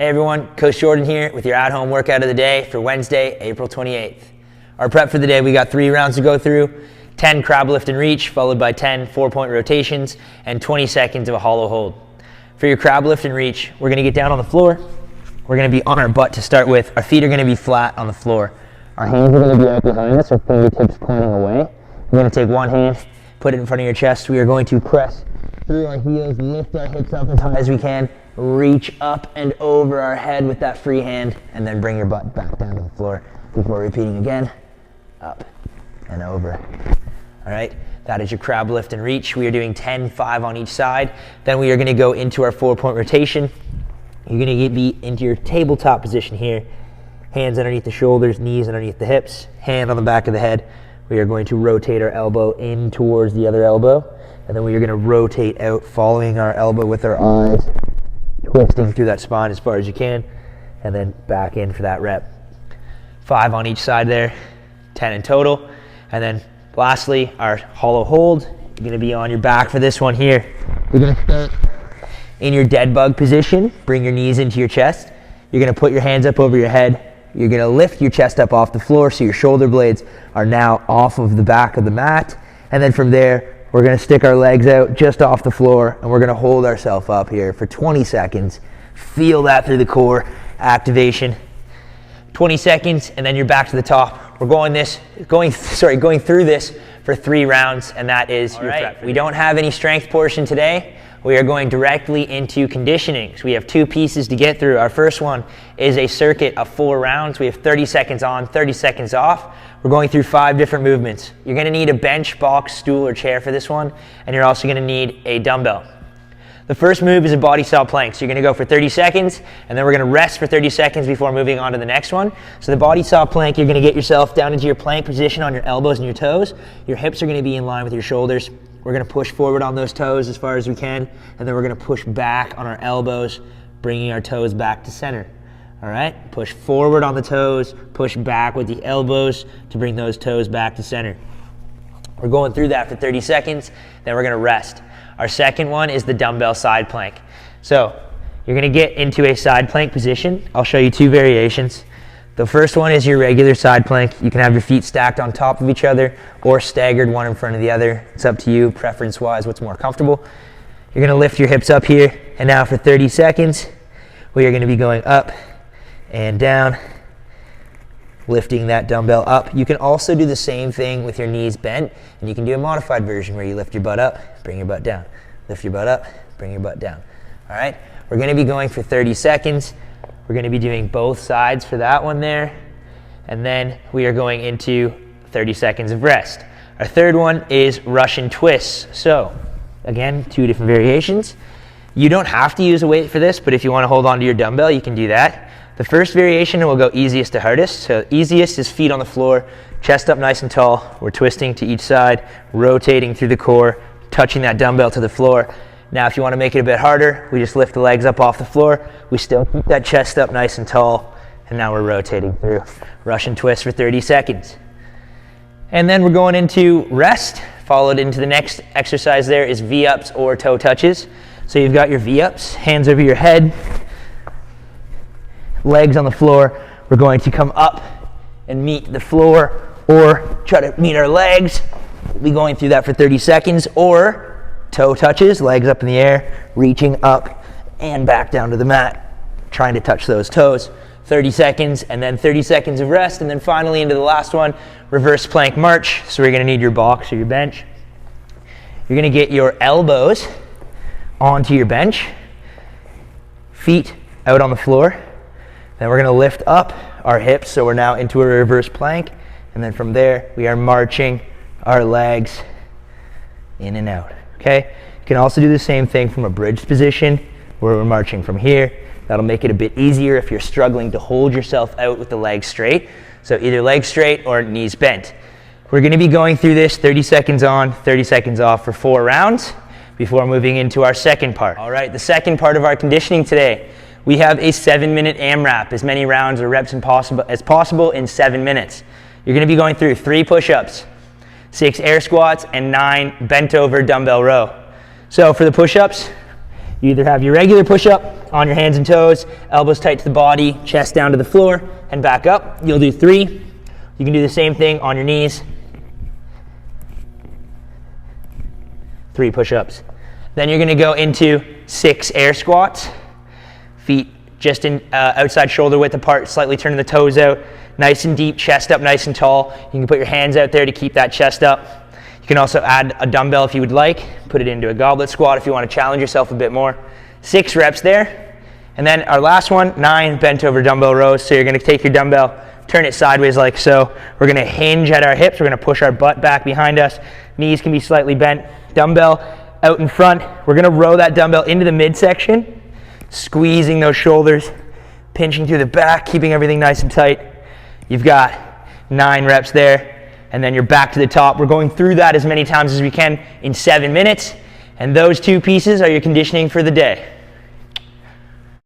Hey everyone, Coach Jordan here with your at-home workout of the day for Wednesday, April 28th. Our prep for the day, we got 3 rounds to go through, 10 crab lift and reach, followed by 10 4-point rotations, and 20 seconds of a hollow hold. For your crab lift and reach, we're gonna get down on the floor. We're gonna be on our butt to start with. Our feet are gonna be flat on the floor. Our hands are gonna be out behind us, our fingertips pointing away. We're gonna take one hand, put it in front of your chest. We are going to press through our heels, lift our hips up as high as we can, reach up and over our head with that free hand, and then bring your butt back down to the floor before repeating again, up and over. All right, that is your crab lift and reach. We are doing 10, 5 on each side. Then we are gonna go into our 4-point rotation. You're gonna be into your tabletop position here. Hands underneath the shoulders, knees underneath the hips, hand on the back of the head. We are going to rotate our elbow in towards the other elbow, and then we are gonna rotate out, following our elbow with our eyes, twisting through that spine as far as you can, and then back in for that rep. 5 on each side there, 10 in total. And then lastly, our hollow hold. You're gonna be on your back for this one here. You're gonna start in your dead bug position, bring your knees into your chest. You're gonna put your hands up over your head. You're gonna lift your chest up off the floor so your shoulder blades are now off of the back of the mat. And then from there, we're gonna stick our legs out just off the floor, and we're gonna hold ourselves up here for 20 seconds. Feel that through the core activation. 20 seconds, and then you're back to the top. We're going through this for 3 rounds, and that is your prep. We don't have any strength portion today. We are going directly into conditioning. So we have 2 pieces to get through. Our first one is a circuit of 4 rounds. We have 30 seconds on, 30 seconds off. We're going through 5 different movements. You're gonna need a bench, box, stool, or chair for this one, and you're also gonna need a dumbbell. The first move is a body saw plank. So you're gonna go for 30 seconds, and then we're gonna rest for 30 seconds before moving on to the next one. So the body saw plank, you're gonna get yourself down into your plank position on your elbows and your toes. Your hips are gonna be in line with your shoulders. We're gonna push forward on those toes as far as we can, and then we're gonna push back on our elbows, bringing our toes back to center. All right, push forward on the toes, push back with the elbows to bring those toes back to center. We're going through that for 30 seconds, then we're gonna rest. Our second one is the dumbbell side plank. So you're gonna get into a side plank position. I'll show you 2 variations. The first one is your regular side plank. You can have your feet stacked on top of each other or staggered one in front of the other. It's up to you, preference-wise, what's more comfortable. You're gonna lift your hips up here, and now for 30 seconds, we are gonna be going up and down, lifting that dumbbell up. You can also do the same thing with your knees bent, and you can do a modified version where you lift your butt up, bring your butt down. Lift your butt up, bring your butt down. All right, we're gonna be going for 30 seconds. We're gonna be doing both sides for that one there, and then we are going into 30 seconds of rest. Our third one is Russian twists. So again, 2 different variations. You don't have to use a weight for this, but if you wanna hold on to your dumbbell, you can do that. The first variation will go easiest to hardest. So easiest is feet on the floor, chest up nice and tall. We're twisting to each side, rotating through the core, touching that dumbbell to the floor. Now if you want to make it a bit harder, we just lift the legs up off the floor. We still keep that chest up nice and tall, and now we're rotating through. Russian twist for 30 seconds. And then we're going into rest, followed into the next exercise there is V-ups or toe touches. So you've got your V-ups, hands over your head, legs on the floor. We're going to come up and meet the floor, or try to meet our legs. We'll be going through that for 30 seconds, or toe touches, legs up in the air, reaching up and back down to the mat, trying to touch those toes. 30 seconds, and then 30 seconds of rest, and then finally into the last one, reverse plank march. So we're gonna need your box or your bench. You're gonna get your elbows onto your bench, feet out on the floor. Then we're gonna lift up our hips, so we're now into a reverse plank, and then from there, we are marching our legs in and out, okay? You can also do the same thing from a bridge position, where we're marching from here. That'll make it a bit easier if you're struggling to hold yourself out with the legs straight. So either legs straight or knees bent. We're gonna be going through this 30 seconds on, 30 seconds off for 4 rounds before moving into our second part. All right, the second part of our conditioning today. We have a 7-minute AMRAP, as many rounds or reps as possible in 7 minutes. You're gonna be going through 3 push-ups, 6 air squats, and 9 bent over dumbbell row. So for the push-ups, You either have your regular push-up on your hands and toes, elbows tight to the body, chest down to the floor, and back up. You'll do 3. You can do the same thing on your knees. 3 push-ups. Then you're gonna go into 6 air squats. Feet just in outside shoulder width apart, slightly turning the toes out, nice and deep, chest up nice and tall. You can put your hands out there to keep that chest up. You can also add a dumbbell if you would like, put it into a goblet squat if you want to challenge yourself a bit more. 6 reps there. And then our last one, 9 bent over dumbbell rows. So you're going to take your dumbbell, turn it sideways like so. We're going to hinge at our hips. We're going to push our butt back behind us. Knees can be slightly bent. Dumbbell out in front. We're going to row that dumbbell into the midsection, squeezing those shoulders, pinching through the back, keeping everything nice and tight. You've got 9 reps there. And then you're back to the top. We're going through that as many times as we can in 7 minutes. And those 2 pieces are your conditioning for the day.